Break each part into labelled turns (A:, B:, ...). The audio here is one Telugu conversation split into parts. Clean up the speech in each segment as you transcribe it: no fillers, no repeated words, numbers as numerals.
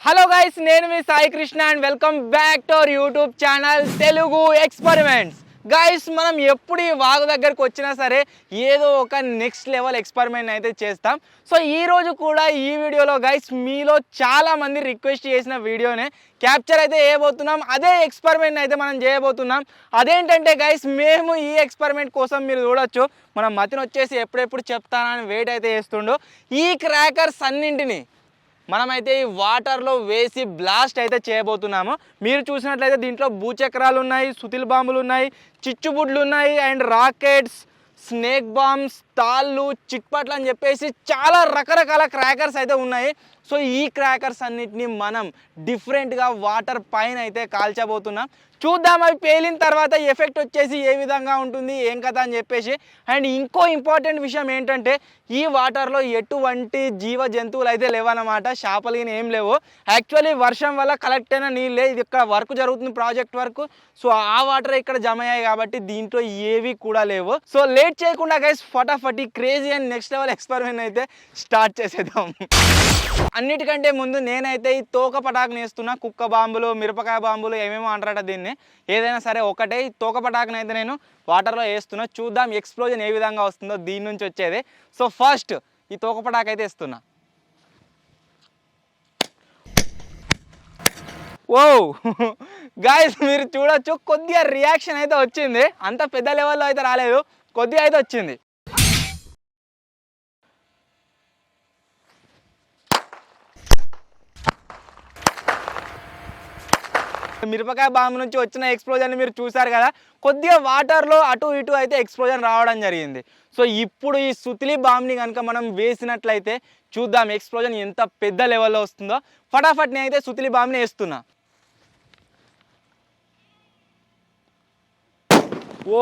A: హలో గైస్, నేను మీ Sai Krishna and welcome back to our YouTube channel Telugu experiments. Guys, మనం ఎప్పుడు ఈ వాగు దగ్గరకు వచ్చినా సరే ఏదో ఒక నెక్స్ట్ లెవెల్ ఎక్స్పెరిమెంట్ అయితే చేస్తాం. సో ఈ రోజు కూడా ఈ వీడియోలో గైస్ మీలో చాలామంది రిక్వెస్ట్ చేసిన వీడియోనే క్యాప్చర్ అయితే చేయబోతున్నాం. అదే ఎక్స్పెరిమెంట్ అయితే మనం చేయబోతున్నాం. అదేంటంటే గైస్, మేము ఈ ఎక్స్పెరిమెంట్ కోసం మీరు చూడొచ్చు, మనం మతిని వచ్చేసి ఎప్పుడెప్పుడు చెప్తానని వెయిట్ అయితే చేస్తుండో. ఈ క్రాకర్స్ అన్నింటినీ మనమైతే ఈ వాటర్లో వేసి బ్లాస్ట్ అయితే చేయబోతున్నాము. మీరు చూసినట్లయితే దీంట్లో భూచక్రాలు ఉన్నాయి, సుతిల్ బాంబులు ఉన్నాయి, చిచ్చుబుడ్లు ఉన్నాయి, అండ్ రాకెట్స్, స్నేక్ బాంబ్స్, తాళ్ళు, చిట్పట్లు అని చెప్పేసి చాలా రకరకాల క్రాకర్స్ అయితే ఉన్నాయి. సో ఈ క్రాకర్స్ అన్నిటిని మనం డిఫరెంట్గా వాటర్ పైన అయితే కాల్చబోతున్నాం. చూద్దాం అవి పేలిన తర్వాత ఎఫెక్ట్ వచ్చేసి ఏ విధంగా ఉంటుంది, ఏం కదా అని చెప్పేసి. అండ్ ఇంకో ఇంపార్టెంట్ విషయం ఏంటంటే ఈ వాటర్లో ఎటువంటి జీవ జంతువులు అయితే లేవన్నమాట, చేపలు ఏం లేవు. యాక్చువల్లీ వర్షం వల్ల కలెక్ట్ అయిన నీళ్ళే, ఇది ఇక్కడ వర్క్ జరుగుతుంది, ప్రాజెక్ట్ వర్క్. సో ఆ వాటర్ ఇక్కడ జమ అయ్యాయి కాబట్టి దీంట్లో ఏవి కూడా లేవు. సో లేట్ చేయకుండా గైస్ ఫటాఫటి crazy and next level experiment అయితే స్టార్ట్ చేసేద్దాం. అన్నిటికంటే ముందు నేనైతే ఈ తోక పటాకుని వేస్తున్నా. కుక్క బాంబులు, మిరపకాయ బాంబులు ఏమేమో అంటారట దీన్ని, ఏదైనా సరే ఒకటే. ఈ తోక పటాకుని అయితే నేను వాటర్లో వేస్తున్నా. చూద్దాం ఎక్స్ప్లోజన్ ఏ విధంగా వస్తుందో దీని నుంచి వచ్చేది. సో ఫస్ట్ ఈ తోక పటాకు అయితే వేస్తున్నా. ఓ గాయస్, మీరు చూడొచ్చు, కొద్దిగా రియాక్షన్ అయితే వచ్చింది. అంత పెద్ద లెవెల్లో అయితే రాలేదు, కొద్దిగా అయితే వచ్చింది. మిరపకాయ బాంబు నుంచి వచ్చిన ఎక్స్ప్లోజన్ మీరు చూసారు కదా, కొద్దిగా వాటర్లో అటు ఇటు అయితే ఎక్స్ప్లోజన్ రావడం జరిగింది. సో ఇప్పుడు ఈ సుతిలి బాంబ్ని కనుక మనం వేసినట్లయితే చూద్దాం ఎక్స్ప్లోజన్ ఎంత పెద్ద లెవెల్లో వస్తుందో. ఫటాఫట్ నేను అయితే సుతిలి బాంబ్ని వేస్తున్నా. ఓ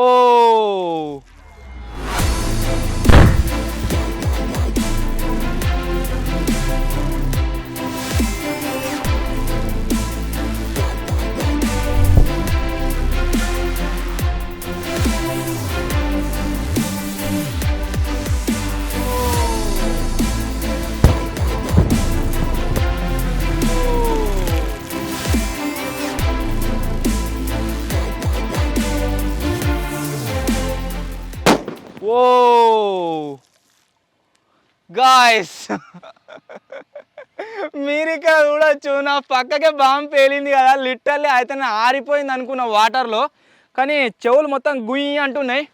A: ఓ గాయ్స్, మీరు ఇక్కడ చూడొచ్చు, నా పక్కకే బాంబు పేలింది కదా, లిటరల్లీ అయితే ఆరిపోయింది అనుకున్న వాటర్లో, కానీ చెవులు మొత్తం గుయ్యి అంటున్నాయి.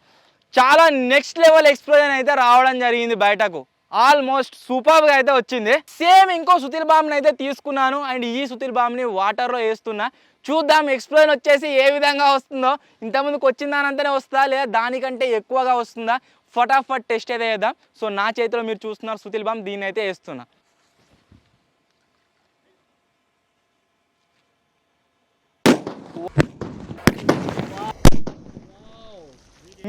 A: చాలా నెక్స్ట్ లెవెల్ ఎక్స్ప్లోజన్ అయితే రావడం జరిగింది బయటకు. ఆల్మోస్ట్ సూపర్గా అయితే వచ్చింది. సేమ్ ఇంకో సుతిల్ బాంబ్ని అయితే తీసుకున్నాను అండ్ ఈ సుతిల్ బాంబ్ని వాటర్లో వేస్తున్నా. చూద్దాం ఎక్స్ప్లోజన్ వచ్చేసి ఏ విధంగా వస్తుందో. ఇంతకుముందుకు వచ్చిన దానంతనే వస్తుందా లేదా దానికంటే ఎక్కువగా వస్తుందా, ఫటాఫట్ టెస్ట్ అయితే చేద్దాం. సో నా చేతిలో మీరు చూస్తున్నారు సుతిల్ బాంబ్, దీన్ని అయితే వేస్తున్నా.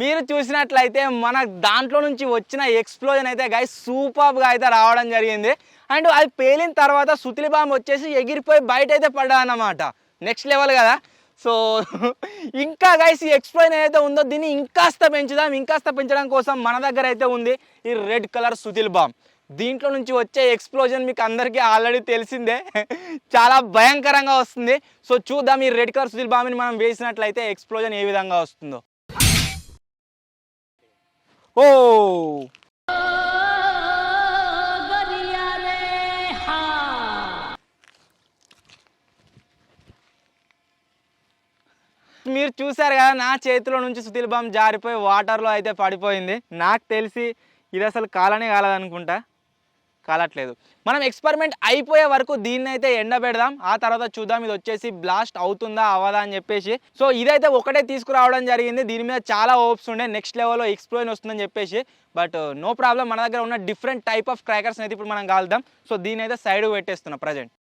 A: మీరు చూసినట్లయితే మన దాంట్లో నుంచి వచ్చిన ఎక్స్ప్లోజన్ అయితే గైస్ సూపర్గా అయితే రావడం జరిగింది. అండ్ అది పేలిన తర్వాత సుతిలి బాంబ్ వచ్చేసి ఎగిరిపోయి బయట అయితే పడ్డా అన్నమాట. నెక్స్ట్ లెవెల్ కదా. సో ఇంకా గైస్ ఈ ఎక్స్ప్లోజన్ ఏదైతే ఉందో దీన్ని ఇంకాస్త పెంచుదాం. ఇంకాస్త పెంచడం కోసం మన దగ్గర అయితే ఉంది ఈ రెడ్ కలర్ సుతిల్ బాంబ్. దీంట్లో నుంచి వచ్చే ఎక్స్ప్లోజన్ మీకు అందరికీ ఆల్రెడీ తెలిసిందే, చాలా భయంకరంగా వస్తుంది. సో చూద్దాం ఈ రెడ్ కలర్ సుతిల్ బాంబ్ని మనం వేసినట్లయితే ఎక్స్ప్లోజన్ ఏ విధంగా వస్తుందో. ఓ మీరు చూసారు కదా, నా చేతిలో నుంచి సుతిల్ బాంబ్ జారిపోయి వాటర్లో అయితే పడిపోయింది. నాకు తెలిసి ఇది అసలు కాలనే కాలదనుకుంటా, కాలట్లేదు. మనం ఎక్స్పెరిమెంట్ అయిపోయే వరకు దీన్ని అయితే ఎండబెడదాం. ఆ తర్వాత చూద్దాం ఇది వచ్చేసి బ్లాస్ట్ అవుతుందా అవ్వదా అని చెప్పేసి. సో ఇదైతే ఒకటే తీసుకురావడం జరిగింది. దీని మీద చాలా హోప్స్ ఉండే నెక్స్ట్ లెవెల్లో ఎక్స్ప్లోజన్ వస్తుందని చెప్పేసి. బట్ నో ప్రాబ్లం, మన దగ్గర ఉన్న డిఫరెంట్ టైప్ ఆఫ్ క్రాకర్స్ అయితే ఇప్పుడు మనం కాల్దాం. సో దీని అయితే సైడ్కి పెట్టేస్తున్నా ప్రజెంట్.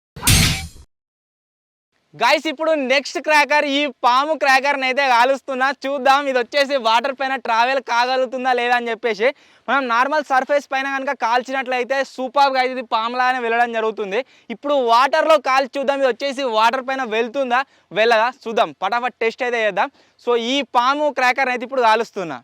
A: గైస్ ఇప్పుడు నెక్స్ట్ క్రాకర్, ఈ పాము క్రాకర్ని అయితే కాలుస్తున్నా. చూద్దాం ఇది వచ్చేసి వాటర్ పైన ట్రావెల్ కాగలుగుతుందా లేదా అని చెప్పేసి. మనం నార్మల్ సర్ఫేస్ పైన కనుక కాల్చినట్లయితే సూపర్గా అయితే ఇది పాములాగానే వెళ్ళడం జరుగుతుంది. ఇప్పుడు వాటర్లో కాల్చి చూద్దాం ఇది వచ్చేసి వాటర్ పైన వెళ్తుందా వెళ్ళదా చూద్దాం. ఫటాఫట్ టెస్ట్ అయితే చేద్దాం. సో ఈ పాము క్రాకర్ని అయితే ఇప్పుడు కాలుస్తున్నా.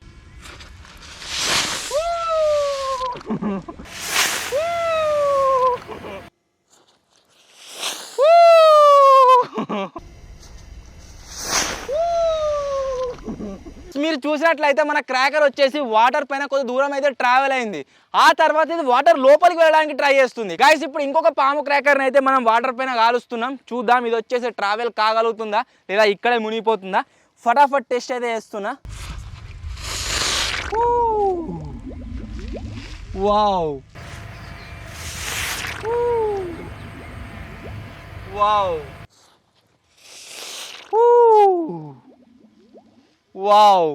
A: మీరు చూసినట్లయితే మన క్రాకర్ వచ్చేసి వాటర్ పైన కొద్ది దూరం అయితే ట్రావెల్ అయింది. ఆ తర్వాత ఇది వాటర్ లోపలికి వెళ్ళడానికి ట్రై చేస్తుంది. గైస్ ఇప్పుడు ఇంకొక పాము క్రాకర్ని అయితే మనం వాటర్ పైన కాలుస్తున్నాం. చూద్దాం ఇది వచ్చేసి ట్రావెల్ కాగలుగుతుందా లేదా ఇక్కడే మునిగిపోతుందా. ఫటాఫట్ టెస్ట్ అయితే చేస్తున్నా. Wow wow wow.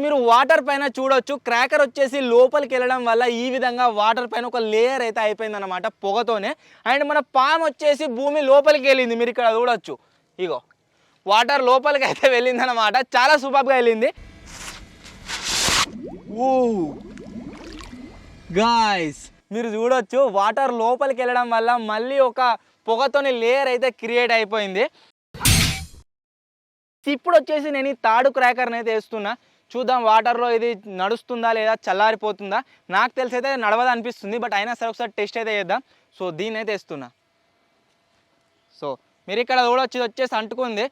A: మీరు వాటర్ పైన చూడొచ్చు క్రాకర్ వచ్చేసి లోపలికి వెళ్ళడం వల్ల ఈ విధంగా వాటర్ పైన ఒక లేయర్ అయితే అయిపోయింది అనమాట పొగతోనే. అండ్ మన పామ్ వచ్చేసి భూమి లోపలికి వెళ్ళింది. మీరు ఇక్కడ చూడొచ్చు, ఇగో వాటర్ లోపలికి అయితే వెళ్ళింది అనమాట. చాలా సూపర్గా వెళ్ళింది. ఓ గాయ్స్ మీరు చూడొచ్చు వాటర్ లోపలికి వెళ్ళడం వల్ల మళ్ళీ ఒక పొగతోని లేయర్ అయితే క్రియేట్ అయిపోయింది. ఇప్పుడు వచ్చేసి నేను ఈ తాడు క్రాకర్ని అయితే వేస్తున్నా. చూద్దాం వాటర్లో ఇది నడుస్తుందా లేదా చల్లారిపోతుందా. నాకు తెలిసి అయితే నడవదు అనిపిస్తుంది, బట్ అయినా సరే ఒకసారి టెస్ట్ అయితే చేద్దాం. సో దీన్ని అయితే వేస్తున్నా. సో మీరు ఇక్కడ చూడొచ్చు ఇది వచ్చేసి అంటుకుంది.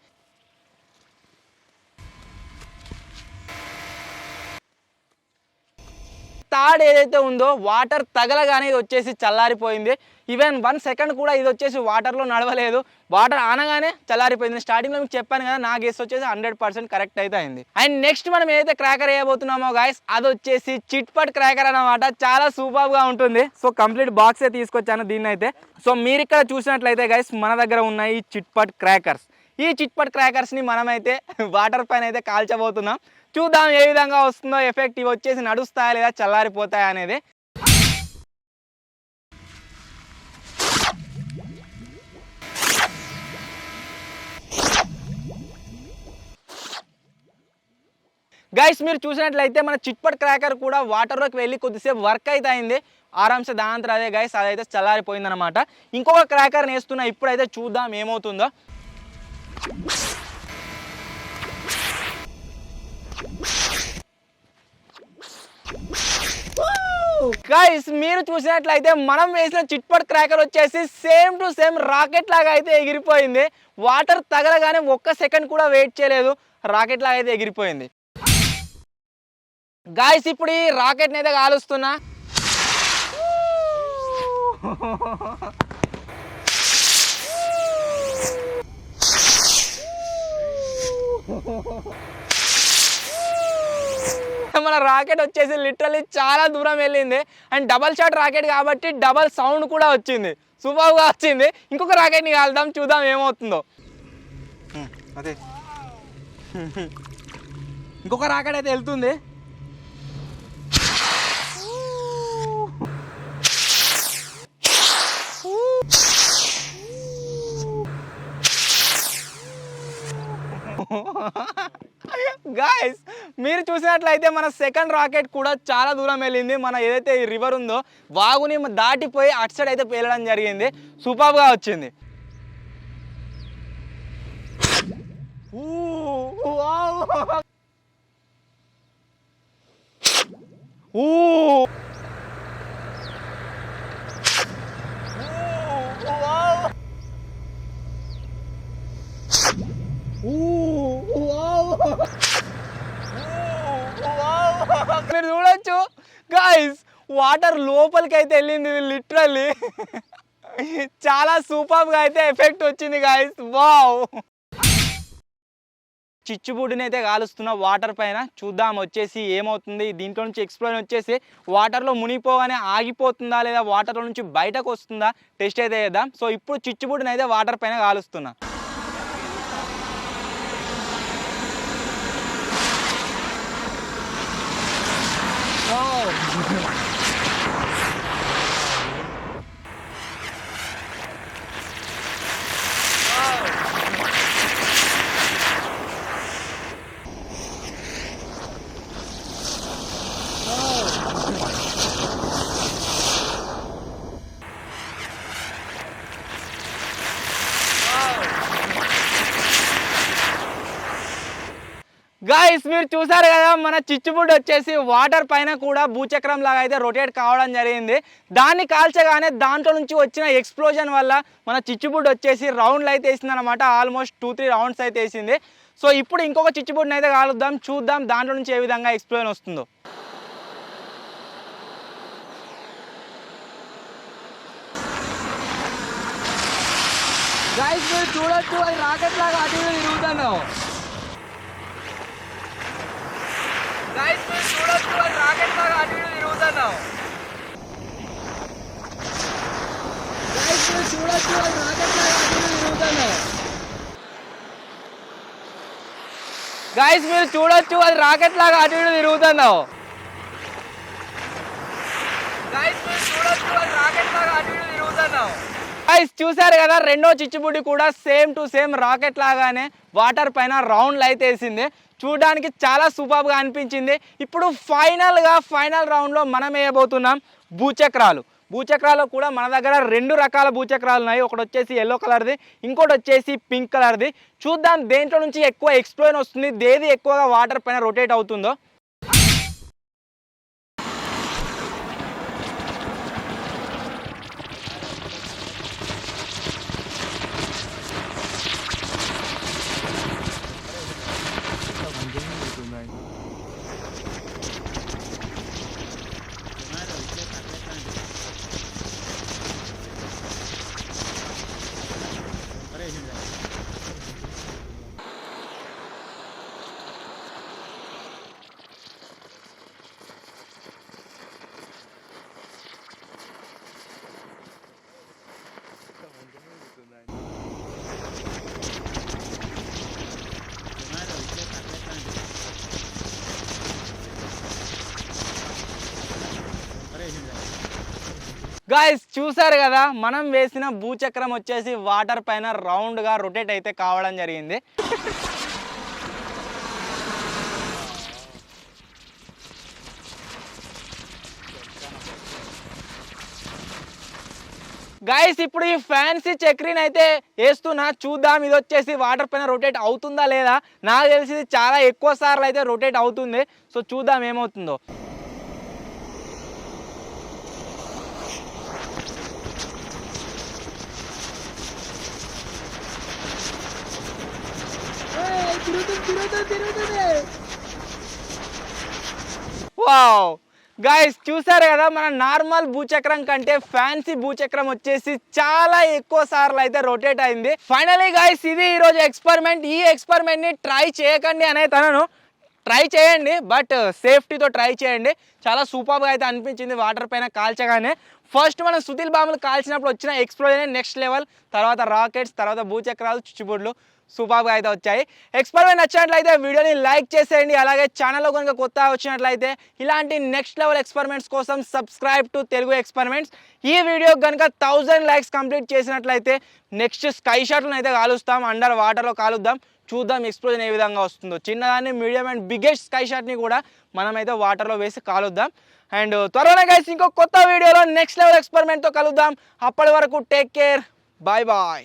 A: తాడు ఏదైతే ఉందో వాటర్ తగలగానే ఇది వచ్చేసి చల్లారిపోయింది. ఈవెన్ 1 సెకండ్ కూడా ఇది వచ్చేసి వాటర్లో నడవలేదు. వాటర్ ఆనగానే చల్లారిపోయింది. స్టార్టింగ్లో మీకు చెప్పాను కదా, నా గెస్ వచ్చేసి 100% కరెక్ట్ అయితే అయింది. అండ్ నెక్స్ట్ మనం ఏదైతే క్రాకర్ వేయబోతున్నామో గాయస్ అది వచ్చేసి చిట్పట్ క్రాకర్ అన్నమాట. చాలా సూపర్గా ఉంటుంది. సో కంప్లీట్ బాక్సే తీసుకొచ్చాను దీన్ని అయితే. సో మీరు ఇక్కడ చూసినట్లయితే గైస్ మన దగ్గర ఉన్నాయి ఈ చిట్పట్ క్రాకర్స్. ఈ చిట్పట్ క్రాకర్స్ని మనమైతే వాటర్ పైన అయితే కాల్చబోతున్నాం. చూద్దాం ఏ విధంగా వస్తుందో ఎఫెక్ట్. ఇవి వచ్చేసి నడుస్తాయా లేదా చల్లారిపోతాయా అనేది. గైస్ మీరు చూసినట్లయితే మన చిట్పట్ క్రాకర్ కూడా వాటర్లోకి వెళ్ళి కొద్దిసేపు వర్క్ అయితే అయింది. ఆరామ్సే దాంతో అదే గైస్ అదైతే చల్లారిపోయింది అనమాట. ఇంకొక క్రాకర్ని వేస్తున్నా. ఇప్పుడైతే చూద్దాం ఏమవుతుందో. గైస్ మీరు చూసినట్లయితే మనం వేసిన చిట్పట్ క్రాకర్ వచ్చేసి సేమ్ టు సేమ్ రాకెట్ లాగా అయితే ఎగిరిపోయింది. వాటర్ తగలగానే 1 సెకండ్ కూడా వెయిట్ చేయలేదు, రాకెట్ లాగా అయితే ఎగిరిపోయింది. గాయస్ ఇప్పుడు ఈ రాకెట్ని అయితే కాలుస్తున్నా. మన రాకెట్ వచ్చేసి లిటరల్లీ చాలా దూరం వెళ్ళింది. అండ్ డబల్ షాట్ రాకెట్ కాబట్టి డబల్ సౌండ్ కూడా వచ్చింది. సూపర్గా వచ్చింది. ఇంకొక రాకెట్ని కాలుదాం, చూద్దాం ఏమవుతుందో. అదే ఇంకొక రాకెట్ అయితే వెళ్తుంది. గాయస్ మీరు చూసినట్లయితే మన సెకండ్ రాకెట్ కూడా చాలా దూరం వెళ్ళింది. మన ఏదైతే ఈ రివర్ ఉందో వాగుని దాటిపోయి అటు సైడ్ అయితే పేలడం జరిగింది. సూపర్గా వచ్చింది. మీరు చూడొచ్చు గాయ్స్ వాటర్ లోపలికి అయితే వెళ్ళింది లిటరల్లీ. చాలా సూపర్గా అయితే ఎఫెక్ట్ వచ్చింది గాయ్స్. వావ్. చిచ్చుబుడ్డిని అయితే కాలుస్తున్న వాటర్ పైన. చూద్దాం వచ్చేసి ఏమవుతుంది. దీంట్లో నుంచి ఎక్స్ప్లోర్ వచ్చేసి వాటర్లో మునిగిపోగానే ఆగిపోతుందా లేదా వాటర్లో నుంచి బయటకు వస్తుందా టెస్ట్ అయితే చేద్దాం. సో ఇప్పుడు చిచ్చుబుడ్డిని అయితే వాటర్ పైన కాలుస్తున్నా. గాయ్స్ మీరు చూసారు కదా మన చిచ్చుబుడ్డి వచ్చేసి వాటర్ పైన కూడా భూచక్రం లాగా అయితే రొటేట్ కావడం జరిగింది. దాన్ని కాల్చగానే దాంట్లో నుంచి వచ్చిన ఎక్స్ప్లోజన్ వల్ల మన చిచ్చుబుడ్డి వచ్చేసి రౌండ్లు అయితే వేసింది అనమాట. ఆల్మోస్ట్ 2-3 రౌండ్స్ అయితే వేసింది. సో ఇప్పుడు ఇంకొక చిచ్చుబుడ్డిని అయితే కాలుద్దాం, చూద్దాం దాంట్లో నుంచి ఏ విధంగా ఎక్స్ప్లోజన్ వస్తుందో. గాయ్స్ మీరు చూడొచ్చు అది రాకెట్ లాగా అటు ఇటు తిరుగుతున్నాం. గాయ్స్ మీరు చూడొచ్చు అది రాకెట్ లాగా అటు ఇటు తిరుగుతున్నాం. గాయ్స్ మీరు చూడొచ్చు అది రాకెట్ లాగా అటు ఇటు తిరుగుతున్నాం. గాయ్స్ మీరు చూడొచ్చు అది రాకెట్ లాగా అటు ఇటు తిరుగుతున్నాం. గాయ్స్ మీరు చూడొచ్చు అది రాకెట్ లాగా అటు ఇటు తిరుగుతున్నాం. గాయ్స్ చూసారు కదా రెండో చిచ్చుబుడ్డి కూడా సేమ్ టు సేమ్ రాకెట్ లాగానే వాటర్ పైన రౌండ్లు అయితే వేసింది. చూడడానికి చాలా సూపర్గా అనిపించింది. ఇప్పుడు ఫైనల్ రౌండ్లో మనం వేయబోతున్నాం భూచక్రాలు. భూచక్రాలు కూడా మన దగ్గర 2 రకాల భూచక్రాలు ఉన్నాయి. ఒకటి వచ్చేసి ఎల్లో కలర్ది, ఇంకోటి వచ్చేసి పింక్ కలర్ది. చూద్దాం దేంట్లో నుంచి ఎక్కువ ఎక్స్ప్లోజన్ వస్తుంది, దేది ఎక్కువగా వాటర్ పైన రొటేట్ అవుతుందో. గాయ్స్ చూసారు కదా మనం వేసిన భూచక్రం వచ్చేసి వాటర్ పైన రౌండ్గా రొటేట్ అయితే కావడం జరిగింది. గాయ్స్ ఇప్పుడు ఈ ఫ్యాన్సీ చక్రీని అయితే వేస్తున్నా, చూద్దాం ఇది వచ్చేసి వాటర్ పైన రొటేట్ అవుతుందా లేదా. నాకు తెలిసి చాలా ఎక్కువ సార్లు అయితే రొటేట్ అవుతుంది. సో చూద్దాం ఏమవుతుందో. వావ్ గాయ్స్ చూసారు కదా మన నార్మల్ భూచక్రం కంటే ఫ్యాన్సీ భూచక్రం వచ్చేసి చాలా ఎక్కువ సార్లు అయితే రొటేట్ అయింది. ఫైనలీ గాయ్స్ ఇది ఈరోజు ఎక్స్పెరిమెంట్. ఈ ఎక్స్పెరిమెంట్ని ట్రై చేయకండి అనే తనను ట్రై చేయండి, బట్ సేఫ్టీతో ట్రై చేయండి. చాలా సూపర్గా అయితే అనిపించింది వాటర్ పైన కాల్చగానే. ఫస్ట్ మనం సుతిల్ బాంబులు కాల్చినప్పుడు వచ్చిన ఎక్స్ప్లోజన్ నెక్స్ట్ లెవెల్, తర్వాత రాకెట్స్, తర్వాత భూచక్రాలు, చిచ్చుబుడ్లు సూపర్గా అయితే వచ్చాయి. ఎక్స్పెరిమెంట్ నచ్చినట్లయితే వీడియోని లైక్ చేసేయండి. అలాగే ఛానల్లో కనుక కొత్త వచ్చినట్లయితే ఇలాంటి నెక్స్ట్ లెవెల్ ఎక్స్పెరిమెంట్స్ కోసం సబ్స్క్రైబ్ టు తెలుగు ఎక్స్పెరిమెంట్స్. ఈ వీడియో కనుక 1000 లైక్స్ కంప్లీట్ చేసినట్లయితే నెక్స్ట్ స్కై షాట్లను అయితే కాలుస్తాం, అండర్ వాటర్లో కాలుద్దాం. చూద్దాం ఎక్స్ప్లోజన్ ఏ విధంగా వస్తుందో. చిన్నదాన్ని, మీడియం అండ్ బిగ్గెస్ట్ స్కై షాట్ని కూడా మనమైతే వాటర్లో వేసి కాలుద్దాం. అండ్ త్వరలోనే గైస్ ఇంకో కొత్త వీడియోలో నెక్స్ట్ లెవెల్ ఎక్స్పెరిమెంట్తో కలుద్దాం. అప్పటి వరకు టేక్ కేర్, బాయ్ బాయ్.